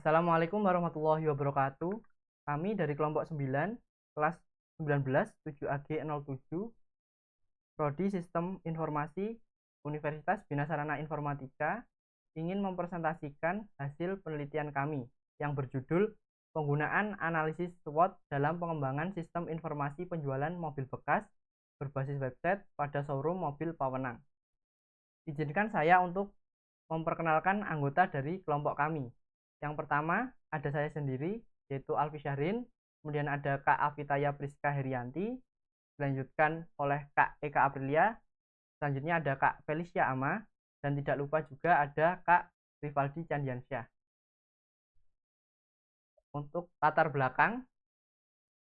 Assalamualaikum warahmatullahi wabarakatuh. Kami dari kelompok 9, kelas 19, 7AG 07, Prodi Sistem Informasi, Universitas Bina Sarana Informatika, ingin mempresentasikan hasil penelitian kami yang berjudul Penggunaan Analisis SWOT dalam Pengembangan Sistem Informasi Penjualan Mobil Bekas berbasis website pada showroom mobil Pawenang. Izinkan saya untuk memperkenalkan anggota dari kelompok kami. Yang pertama ada saya sendiri, yaitu Alfi Syahrin, kemudian ada Kak Afitaya Priska Herianti, dilanjutkan oleh Kak Eka Aprilia, selanjutnya ada Kak Felicia Ama, dan tidak lupa juga ada Kak Rivaldi Candiansyah. Untuk latar belakang,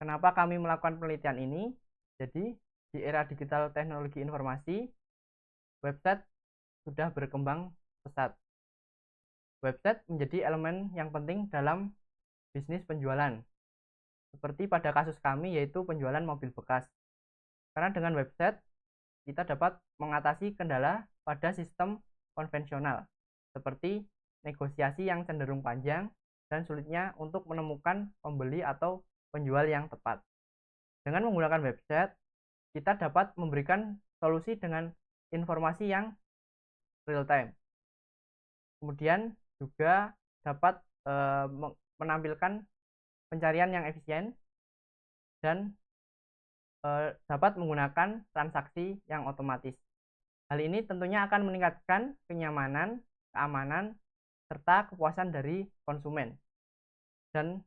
kenapa kami melakukan penelitian ini? Jadi, di era digital teknologi informasi, website sudah berkembang pesat. Website menjadi elemen yang penting dalam bisnis penjualan. Seperti pada kasus kami, yaitu penjualan mobil bekas. Karena dengan website, kita dapat mengatasi kendala pada sistem konvensional, seperti negosiasi yang cenderung panjang dan sulitnya untuk menemukan pembeli atau penjual yang tepat. Dengan menggunakan website, kita dapat memberikan solusi dengan informasi yang real time. Kemudian juga dapat menampilkan pencarian yang efisien dan dapat menggunakan transaksi yang otomatis. Hal ini tentunya akan meningkatkan kenyamanan, keamanan, serta kepuasan dari konsumen, dan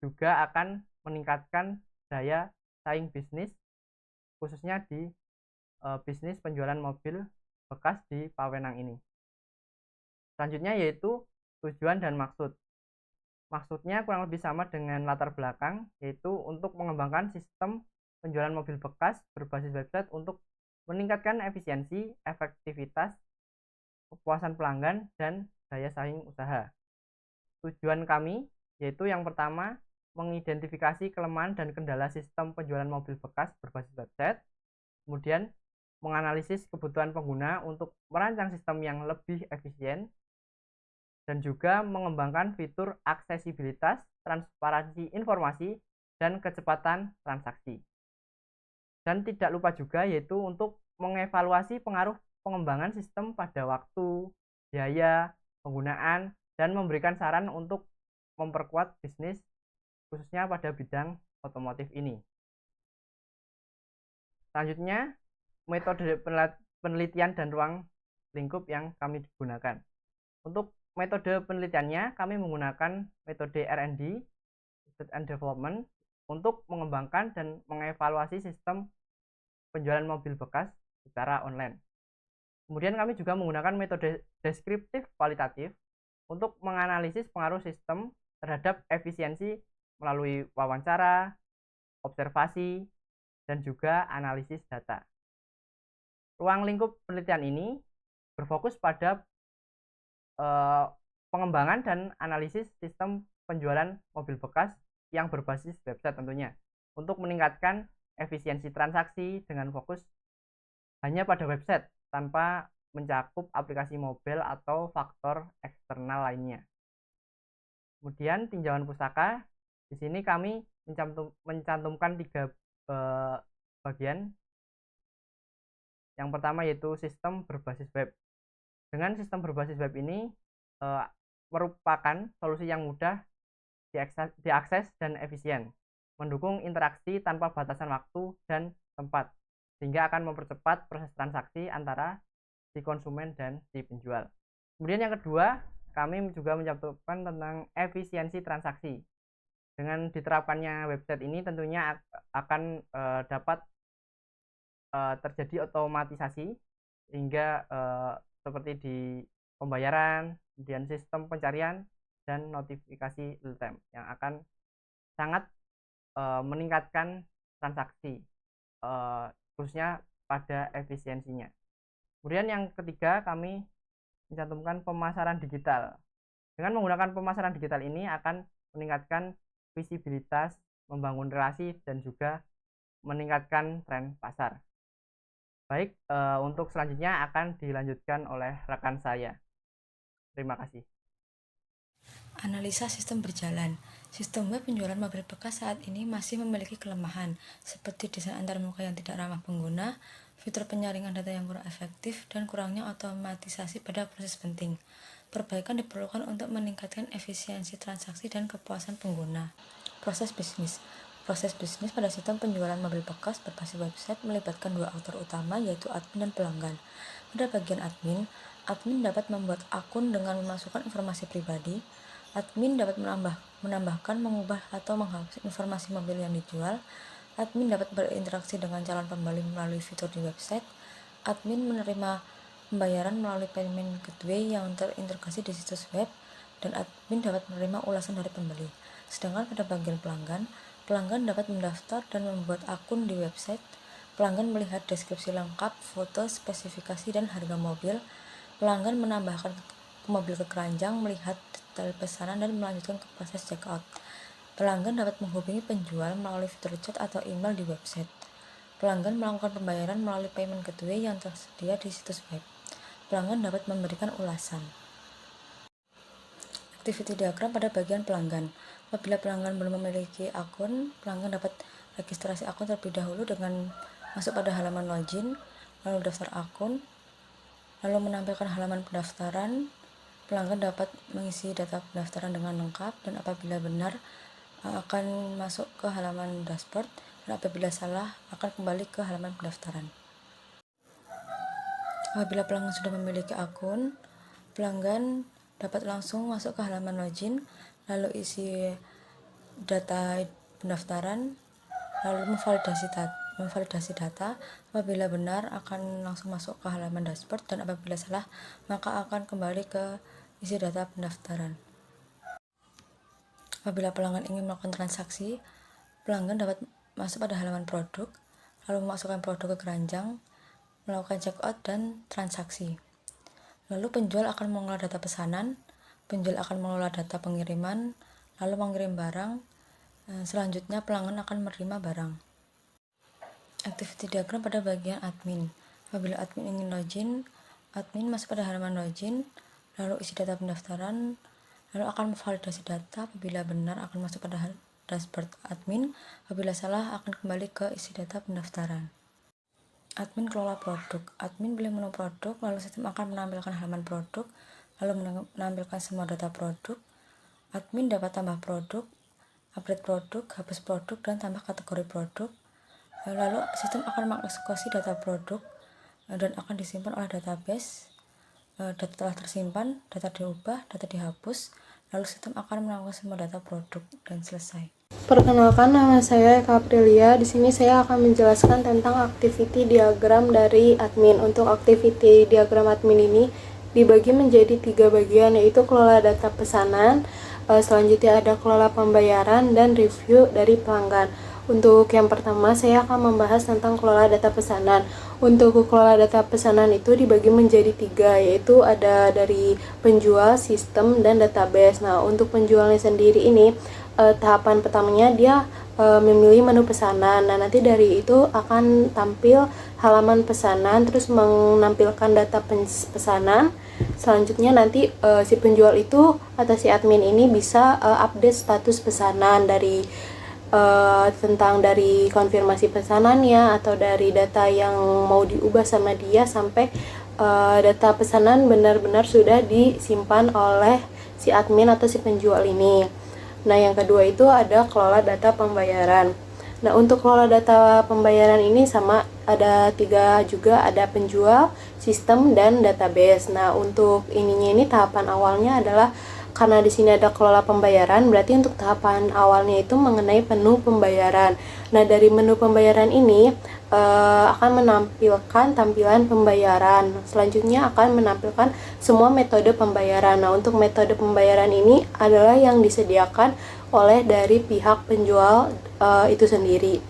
juga akan meningkatkan daya saing bisnis, khususnya di bisnis penjualan mobil bekas di Pawenang ini. Selanjutnya yaitu tujuan dan maksud. Maksudnya kurang lebih sama dengan latar belakang, yaitu untuk mengembangkan sistem penjualan mobil bekas berbasis website untuk meningkatkan efisiensi, efektivitas, kepuasan pelanggan, dan daya saing usaha. Tujuan kami yaitu yang pertama, mengidentifikasi kelemahan dan kendala sistem penjualan mobil bekas berbasis website, kemudian menganalisis kebutuhan pengguna untuk merancang sistem yang lebih efisien, dan juga mengembangkan fitur aksesibilitas, transparansi informasi, dan kecepatan transaksi. Dan tidak lupa juga yaitu untuk mengevaluasi pengaruh pengembangan sistem pada waktu, biaya, penggunaan, dan memberikan saran untuk memperkuat bisnis khususnya pada bidang otomotif ini. Selanjutnya, metode penelitian dan ruang lingkup yang kami gunakan. Untuk metode penelitiannya, kami menggunakan metode R&D, Research and Development, untuk mengembangkan dan mengevaluasi sistem penjualan mobil bekas secara online. Kemudian kami juga menggunakan metode deskriptif kualitatif untuk menganalisis pengaruh sistem terhadap efisiensi melalui wawancara, observasi, dan juga analisis data. Ruang lingkup penelitian ini berfokus pada pengembangan dan analisis sistem penjualan mobil bekas yang berbasis website tentunya, untuk meningkatkan efisiensi transaksi dengan fokus hanya pada website tanpa mencakup aplikasi mobil atau faktor eksternal lainnya. Kemudian tinjauan pustaka, di sini kami mencantumkan 3 bagian. Yang pertama yaitu sistem berbasis web. Dengan sistem berbasis web ini merupakan solusi yang mudah diakses dan efisien, mendukung interaksi tanpa batasan waktu dan tempat, sehingga akan mempercepat proses transaksi antara si konsumen dan si penjual. Kemudian yang kedua, kami juga mencantumkan tentang efisiensi transaksi. Dengan diterapkannya website ini tentunya akan dapat terjadi otomatisasi, sehingga seperti di pembayaran, kemudian sistem pencarian, dan notifikasi real time yang akan sangat meningkatkan transaksi, khususnya pada efisiensinya. Kemudian yang ketiga, kami mencantumkan pemasaran digital. Dengan menggunakan pemasaran digital ini akan meningkatkan visibilitas, membangun relasi, dan juga meningkatkan tren pasar. Baik, untuk selanjutnya akan dilanjutkan oleh rekan saya. Terima kasih. Analisa sistem berjalan. Sistem web penjualan mobil bekas saat ini masih memiliki kelemahan, seperti desain antarmuka yang tidak ramah pengguna, fitur penyaringan data yang kurang efektif, dan kurangnya otomatisasi pada proses penting. Perbaikan diperlukan untuk meningkatkan efisiensi transaksi dan kepuasan pengguna. Proses bisnis. Proses bisnis pada sistem penjualan mobil bekas berbasis website melibatkan dua aktor utama, yaitu admin dan pelanggan. Pada bagian admin, admin dapat membuat akun dengan memasukkan informasi pribadi. Admin dapat menambahkan, mengubah, atau menghapus informasi mobil yang dijual. Admin dapat berinteraksi dengan calon pembeli melalui fitur di website. Admin menerima pembayaran melalui payment gateway yang terintegrasi di situs web. Dan admin dapat menerima ulasan dari pembeli. Sedangkan pada bagian pelanggan, pelanggan dapat mendaftar dan membuat akun di website. Pelanggan melihat deskripsi lengkap, foto, spesifikasi, dan harga mobil. Pelanggan menambahkan mobil ke keranjang, melihat detail pesanan, dan melanjutkan ke proses checkout. Pelanggan dapat menghubungi penjual melalui fitur chat atau email di website. Pelanggan melakukan pembayaran melalui payment gateway yang tersedia di situs web. Pelanggan dapat memberikan ulasan. Activity diagram pada bagian pelanggan. Apabila pelanggan belum memiliki akun, pelanggan dapat registrasi akun terlebih dahulu dengan masuk pada halaman login, lalu daftar akun, lalu menampilkan halaman pendaftaran. Pelanggan dapat mengisi data pendaftaran dengan lengkap, dan apabila benar akan masuk ke halaman dashboard, dan apabila salah akan kembali ke halaman pendaftaran. Apabila pelanggan sudah memiliki akun, pelanggan dapat langsung masuk ke halaman login, lalu isi data pendaftaran, lalu memvalidasi data. Apabila benar akan langsung masuk ke halaman dashboard, dan apabila salah maka akan kembali ke isi data pendaftaran. Apabila pelanggan ingin melakukan transaksi, pelanggan dapat masuk pada halaman produk, lalu memasukkan produk ke keranjang, melakukan checkout dan transaksi. Lalu penjual akan mengelola data pesanan, penjual akan mengelola data pengiriman, lalu mengirim barang. Selanjutnya pelanggan akan menerima barang. Activity diagram pada bagian admin. Apabila admin ingin login, admin masuk pada halaman login, lalu isi data pendaftaran, lalu akan memvalidasi data. Apabila benar akan masuk pada dashboard admin, apabila salah akan kembali ke isi data pendaftaran. Admin kelola produk. Admin pilih menu produk, lalu sistem akan menampilkan halaman produk, lalu menampilkan semua data produk. Admin dapat tambah produk, update produk, hapus produk, dan tambah kategori produk. Lalu sistem akan mengeksekusi data produk dan akan disimpan oleh database. Data telah tersimpan, data diubah, data dihapus, lalu sistem akan melakukan semua data produk dan selesai. Perkenalkan, nama saya Eka Aprilia. Di sini saya akan menjelaskan tentang activity diagram dari admin. Untuk activity diagram admin ini dibagi menjadi 3 bagian, yaitu kelola data pesanan, selanjutnya ada kelola pembayaran, dan review dari pelanggan. Untuk yang pertama, saya akan membahas tentang kelola data pesanan. Untuk kelola data pesanan itu dibagi menjadi 3, yaitu ada dari penjual, sistem, dan database. Nah, untuk penjualnya sendiri ini, tahapan pertamanya dia memilih menu pesanan. Nah, nanti dari itu akan tampil halaman pesanan, terus menampilkan data pesanan. Selanjutnya nanti si penjual itu atau si admin ini bisa update status pesanan dari tentang dari konfirmasi pesanannya atau dari data yang mau diubah sama dia sampai data pesanan benar-benar sudah disimpan oleh si admin atau si penjual ini. Nah, yang kedua itu ada kelola data pembayaran. Nah, untuk kelola data pembayaran ini sama ada 3 juga, ada penjual, sistem, dan database. Nah, untuk ininya ini tahapan awalnya adalah karena di sini ada kelola pembayaran, berarti untuk tahapan awalnya itu mengenai menu pembayaran. Nah, dari menu pembayaran ini akan menampilkan tampilan pembayaran. Selanjutnya akan menampilkan semua metode pembayaran. Nah, untuk metode pembayaran ini adalah yang disediakan oleh dari pihak penjual itu sendiri.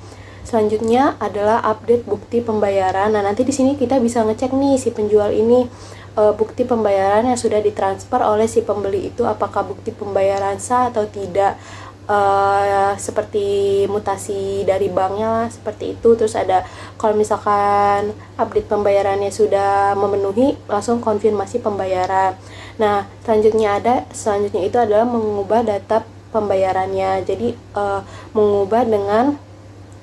Selanjutnya adalah update bukti pembayaran. Nah, nanti di sini kita bisa ngecek nih si penjual ini bukti pembayaran yang sudah ditransfer oleh si pembeli itu apakah bukti pembayaran sah atau tidak, seperti mutasi dari banknya lah, seperti itu. Terus ada kalau misalkan update pembayarannya sudah memenuhi, langsung konfirmasi pembayaran. Nah, selanjutnya itu adalah mengubah data pembayarannya. Jadi mengubah dengan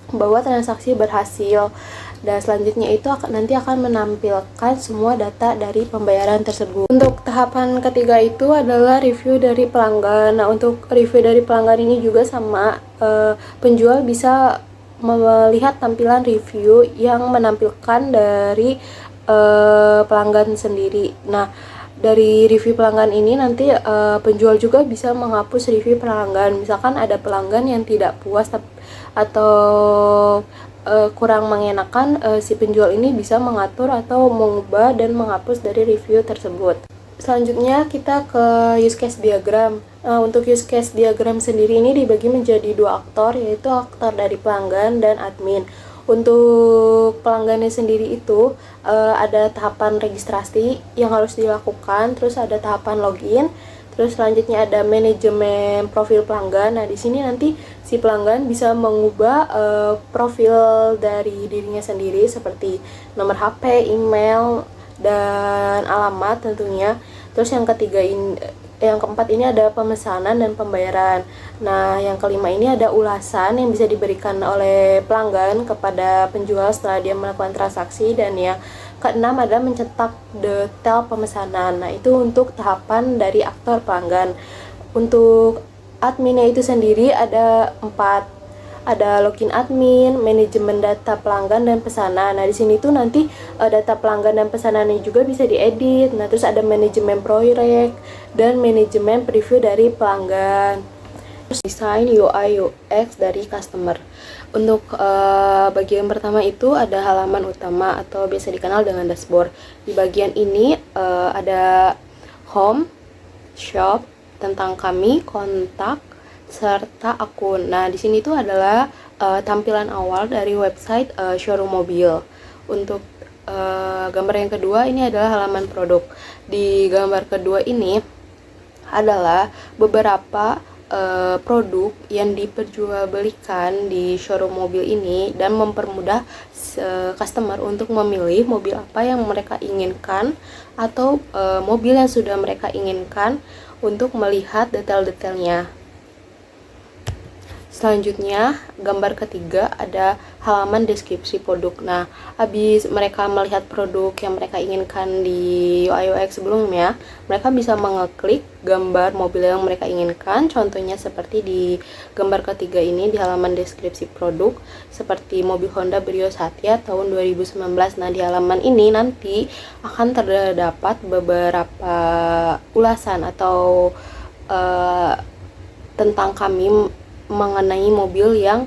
bahwa transaksi berhasil. Dan selanjutnya itu nanti akan menampilkan semua data dari pembayaran tersebut. Untuk tahapan ketiga itu adalah review dari pelanggan. Nah, untuk review dari pelanggan ini juga sama, penjual bisa melihat tampilan review yang menampilkan dari pelanggan sendiri. Nah, dari review pelanggan ini nanti penjual juga bisa menghapus review pelanggan. Misalkan ada pelanggan yang tidak puas atau kurang mengenakan, si penjual ini bisa mengatur atau mengubah dan menghapus dari review tersebut. Selanjutnya kita ke use case diagram. Untuk use case diagram sendiri ini dibagi menjadi dua aktor, yaitu aktor dari pelanggan dan admin. Untuk pelanggannya sendiri itu ada tahapan registrasi yang harus dilakukan, terus ada tahapan login, terus selanjutnya ada manajemen profil pelanggan. Nah, di sini nanti si pelanggan bisa mengubah profil dari dirinya sendiri seperti nomor HP, email, dan alamat tentunya. Terus yang keempat ini ada pemesanan dan pembayaran. Nah, yang kelima ini ada ulasan yang bisa diberikan oleh pelanggan kepada penjual setelah dia melakukan transaksi, dan yang keenam adalah mencetak detail pemesanan. Nah, itu untuk tahapan dari aktor pelanggan. Untuk adminnya itu sendiri ada 4. Ada login admin, manajemen data pelanggan, dan pesanan. Nah, di sini tuh nanti data pelanggan dan pesanannya juga bisa diedit. Nah, terus ada manajemen proyek dan manajemen preview dari pelanggan. Terus desain UI UX dari customer. Untuk bagian pertama itu ada halaman utama atau biasa dikenal dengan dashboard. Di bagian ini ada home, shop, tentang kami, kontak, serta akun. Nah, di sini tuh adalah tampilan awal dari website showroom mobil. Untuk gambar yang kedua ini adalah halaman produk. Di gambar kedua ini adalah beberapa produk yang diperjualbelikan di showroom mobil ini dan mempermudah customer untuk memilih mobil apa yang mereka inginkan atau mobil yang sudah mereka inginkan untuk melihat detail-detailnya. Selanjutnya, gambar ketiga ada halaman deskripsi produk. Nah, habis mereka melihat produk yang mereka inginkan di UI UX sebelumnya, mereka bisa mengeklik gambar mobil yang mereka inginkan. Contohnya seperti di gambar ketiga ini di halaman deskripsi produk, seperti mobil Honda Brio Satya tahun 2019. Nah, di halaman ini nanti akan terdapat beberapa ulasan atau tentang kami mengenai mobil yang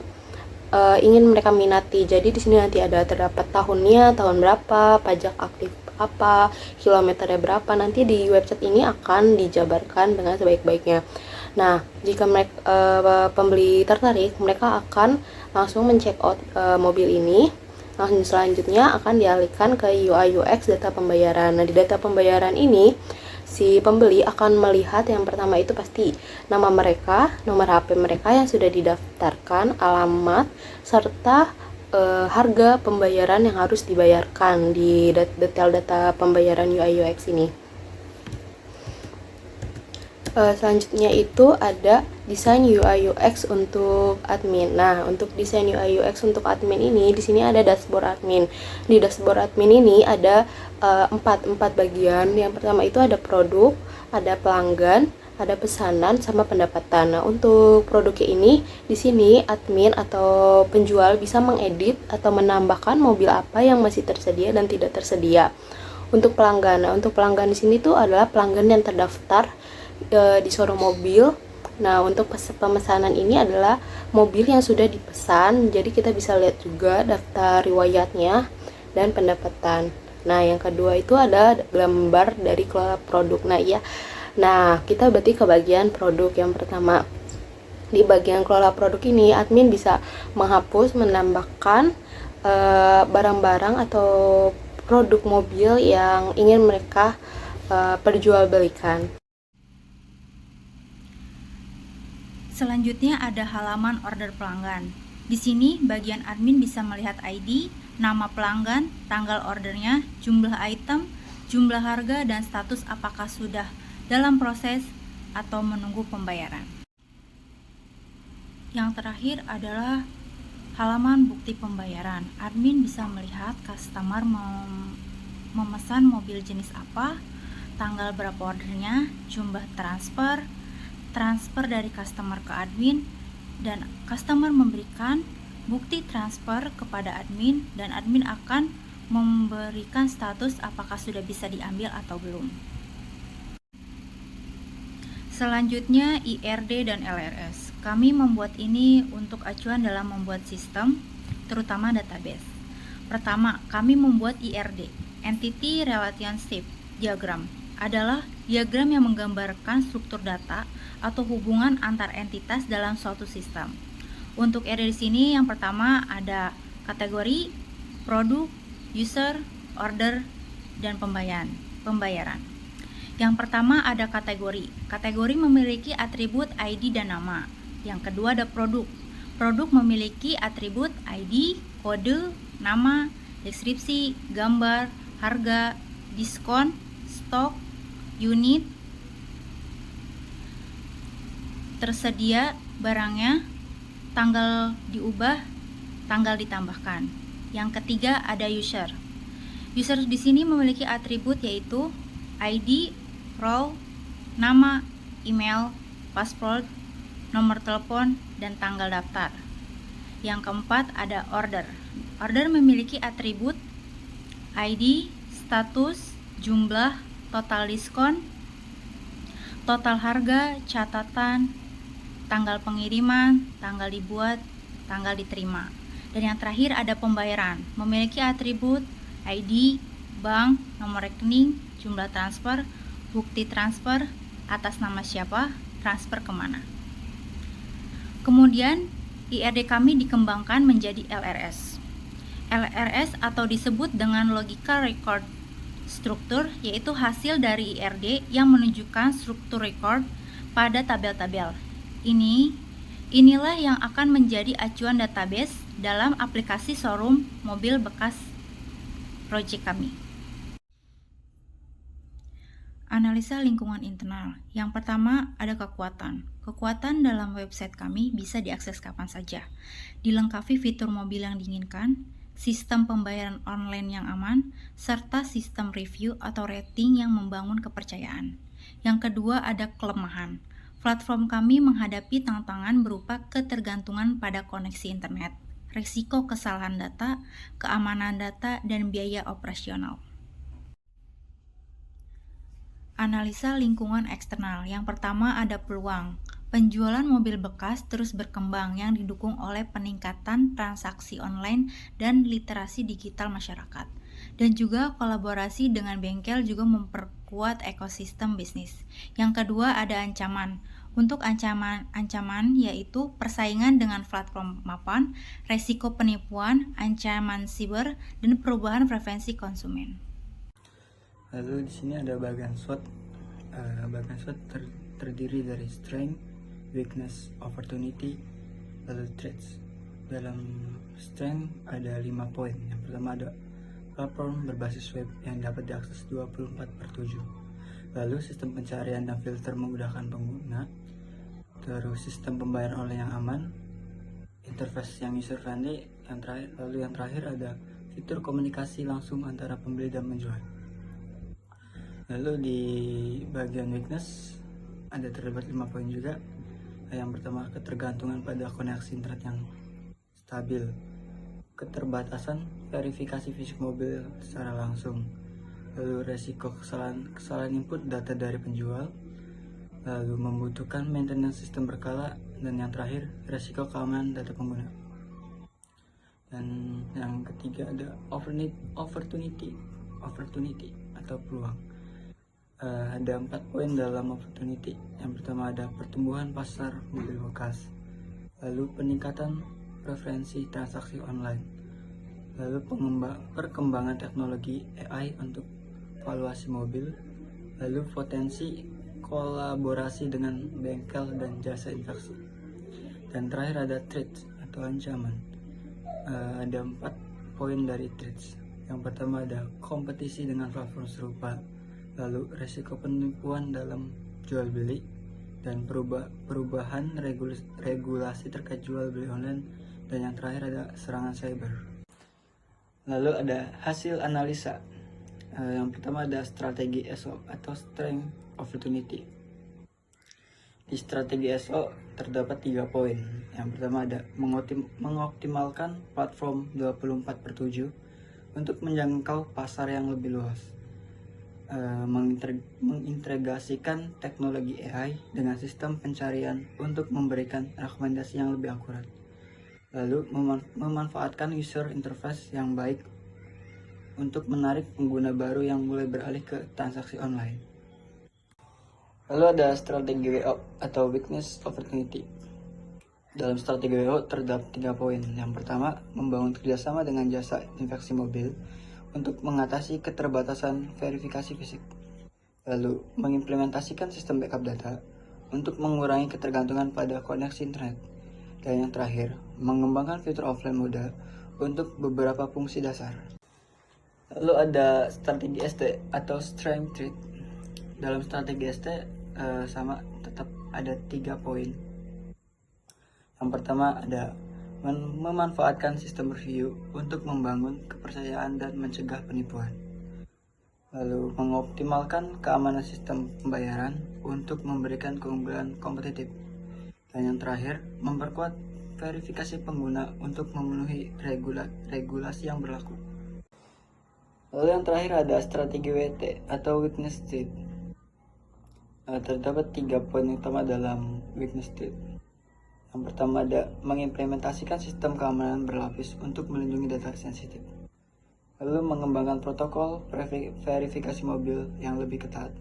ingin mereka minati. Jadi di sini nanti ada terdapat tahunnya, tahun berapa, pajak aktif apa, kilometernya berapa. Nanti di website ini akan dijabarkan dengan sebaik-baiknya. Nah, jika pembeli tertarik, mereka akan langsung men-check out mobil ini. Langsung selanjutnya akan dialihkan ke UI UX data pembayaran. Nah, di data pembayaran ini si pembeli akan melihat yang pertama itu pasti nama mereka, nomor HP mereka yang sudah didaftarkan, alamat, serta harga pembayaran yang harus dibayarkan di detail data pembayaran UI UX ini. Selanjutnya itu ada desain UI UX untuk admin. Nah, untuk desain UI UX untuk admin ini di sini ada dashboard admin. Di dashboard admin ini ada empat bagian. Yang pertama itu ada produk, ada pelanggan, ada pesanan, sama pendapatan. Nah, untuk produknya ini di sini admin atau penjual bisa mengedit atau menambahkan mobil apa yang masih tersedia dan tidak tersedia. Untuk pelanggan, nah, untuk pelanggan di sini tuh adalah pelanggan yang terdaftar di showroom mobil. Nah, untuk pemesanan ini adalah mobil yang sudah dipesan, jadi kita bisa lihat juga daftar riwayatnya dan pendapatan. Nah, yang kedua itu ada gambar dari kelola produk. Nah, kita berarti ke bagian produk. Yang pertama, di bagian kelola produk ini admin bisa menghapus, menambahkan barang-barang atau produk mobil yang ingin mereka perjualbelikan. Selanjutnya ada halaman order pelanggan. Di sini bagian admin bisa melihat ID, nama pelanggan, tanggal ordernya, jumlah item, jumlah harga, dan status apakah sudah dalam proses atau menunggu pembayaran. Yang terakhir adalah halaman bukti pembayaran. Admin bisa melihat customer memesan mobil jenis apa, tanggal berapa ordernya, jumlah transfer dari customer ke admin, dan customer memberikan bukti transfer kepada admin dan admin akan memberikan status apakah sudah bisa diambil atau belum. Selanjutnya IRD dan LRS. Kami membuat ini untuk acuan dalam membuat sistem, terutama database. Pertama, kami membuat IRD, Entity Relationship Diagram, adalah diagram yang menggambarkan struktur data atau hubungan antar entitas dalam suatu sistem. Untuk IRD di sini yang pertama ada kategori, produk, user, order, dan pembayaran. Yang pertama ada kategori. Kategori memiliki atribut ID dan nama. Yang kedua ada produk. Produk memiliki atribut ID, kode, nama, deskripsi, gambar, harga, diskon, stok, unit, tersedia barangnya, tanggal diubah, tanggal ditambahkan. Yang ketiga ada user. User di sini memiliki atribut yaitu ID, role, nama, email, password, nomor telepon, dan tanggal daftar. Yang keempat ada order. Order memiliki atribut ID, status, jumlah, total diskon, total harga, catatan, tanggal pengiriman, tanggal dibuat, tanggal diterima. Dan yang terakhir ada pembayaran. Memiliki atribut ID, bank, nomor rekening, jumlah transfer, bukti transfer, atas nama siapa, transfer kemana. Kemudian IRD kami dikembangkan menjadi LRS. LRS atau disebut dengan Logical Record Structure, yaitu hasil dari IRD yang menunjukkan struktur record pada tabel-tabel. Inilah yang akan menjadi acuan database dalam aplikasi showroom mobil bekas proyek kami. Analisa lingkungan internal. Yang pertama ada kekuatan. Kekuatan dalam website kami bisa diakses kapan saja. Dilengkapi fitur mobil yang diinginkan, sistem pembayaran online yang aman, serta sistem review atau rating yang membangun kepercayaan. Yang kedua ada kelemahan. Platform kami menghadapi tantangan berupa ketergantungan pada koneksi internet, risiko kesalahan data, keamanan data, dan biaya operasional. Analisa lingkungan eksternal. Yang pertama ada peluang. Penjualan mobil bekas terus berkembang yang didukung oleh peningkatan transaksi online dan literasi digital masyarakat. Dan juga kolaborasi dengan bengkel juga memperkuat ekosistem bisnis. Yang kedua ada ancaman. Untuk ancaman yaitu persaingan dengan platform mapan, resiko penipuan, ancaman siber, dan perubahan preferensi konsumen. Lalu di sini ada bagian SWOT. Bagian SWOT terdiri dari strength, weakness, opportunity, lalu threats. Dalam strength ada 5 poin. Yang pertama ada platform berbasis web yang dapat diakses 24/7. Lalu sistem pencarian dan filter memudahkan pengguna. Terus sistem pembayaran online yang aman, interface yang user friendly. Yang terakhir ada fitur komunikasi langsung antara pembeli dan penjual. Lalu di bagian weakness ada terdapat 5 poin juga. Yang pertama ketergantungan pada koneksi internet yang stabil, keterbatasan verifikasi fisik mobil secara langsung, lalu resiko kesalahan input data dari penjual, lalu membutuhkan maintenance sistem berkala, dan yang terakhir resiko keamanan data pengguna. Dan yang ketiga ada opportunity atau peluang. Ada 4 poin dalam opportunity. Yang pertama ada pertumbuhan pasar mobil bekas, lalu peningkatan preferensi transaksi online, lalu perkembangan teknologi AI untuk valuasi mobil, lalu potensi kolaborasi dengan bengkel dan jasa investasi, dan terakhir ada threats atau ancaman. Ada 4 poin dari threats. Yang pertama ada kompetisi dengan platform serupa, lalu resiko penipuan dalam jual beli, dan perubahan regulasi terkait jual beli online, dan yang terakhir ada serangan cyber. Lalu ada hasil analisa. Yang pertama ada strategi SO atau Strength Opportunity. Di strategi SO terdapat 3 poin. Yang pertama ada mengoptimalkan platform 24/7 untuk menjangkau pasar yang lebih luas. Mengintegrasikan teknologi AI dengan sistem pencarian untuk memberikan rekomendasi yang lebih akurat. Lalu memanfaatkan user interface yang baik untuk menarik pengguna baru yang mulai beralih ke transaksi online. Lalu ada strategi WO atau Weakness Opportunity. Dalam strategi WO terdapat 3 poin. Yang pertama, membangun kerjasama dengan jasa infeksi mobil untuk mengatasi keterbatasan verifikasi fisik. Lalu, mengimplementasikan sistem backup data untuk mengurangi ketergantungan pada koneksi internet. Dan yang terakhir, mengembangkan fitur offline mode untuk beberapa fungsi dasar. Lalu ada strategi ST atau Strength Trade. Dalam strategi ST sama tetap ada 3 poin. Yang pertama ada memanfaatkan sistem review untuk membangun kepercayaan dan mencegah penipuan. Lalu mengoptimalkan keamanan sistem pembayaran untuk memberikan keunggulan kompetitif. Dan yang terakhir, memperkuat verifikasi pengguna untuk memenuhi regulasi yang berlaku. Lalu yang terakhir ada strategi WT atau Weakness Trade. Terdapat 3 poin utama dalam Weakness Trade. Yang pertama ada mengimplementasikan sistem keamanan berlapis untuk melindungi data sensitif. Lalu mengembangkan protokol verifikasi mobil yang lebih ketat.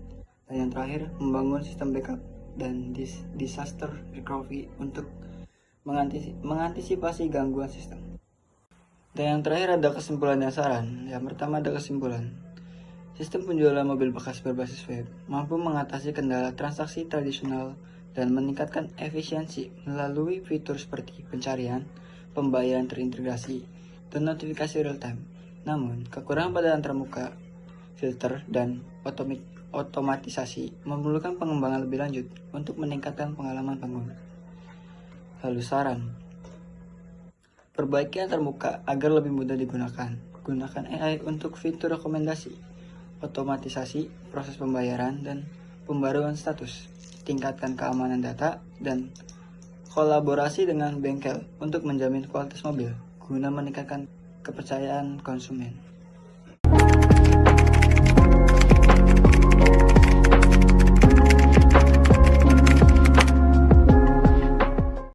Dan yang terakhir, membangun sistem backup dan disaster recovery untuk mengantisipasi gangguan sistem. Dan yang terakhir ada kesimpulan dan saran. Yang pertama ada kesimpulan. Sistem penjualan mobil bekas berbasis web mampu mengatasi kendala transaksi tradisional dan meningkatkan efisiensi melalui fitur seperti pencarian, pembayaran terintegrasi, dan notifikasi real-time. Namun, kekurangan pada antarmuka, filter, dan otomatisasi memerlukan pengembangan lebih lanjut untuk meningkatkan pengalaman pengguna. Lalu saran, perbaiki antarmuka agar lebih mudah digunakan. Gunakan AI untuk fitur rekomendasi, otomatisasi proses pembayaran dan pembaruan status, tingkatkan keamanan data, dan kolaborasi dengan bengkel untuk menjamin kualitas mobil guna meningkatkan kepercayaan konsumen.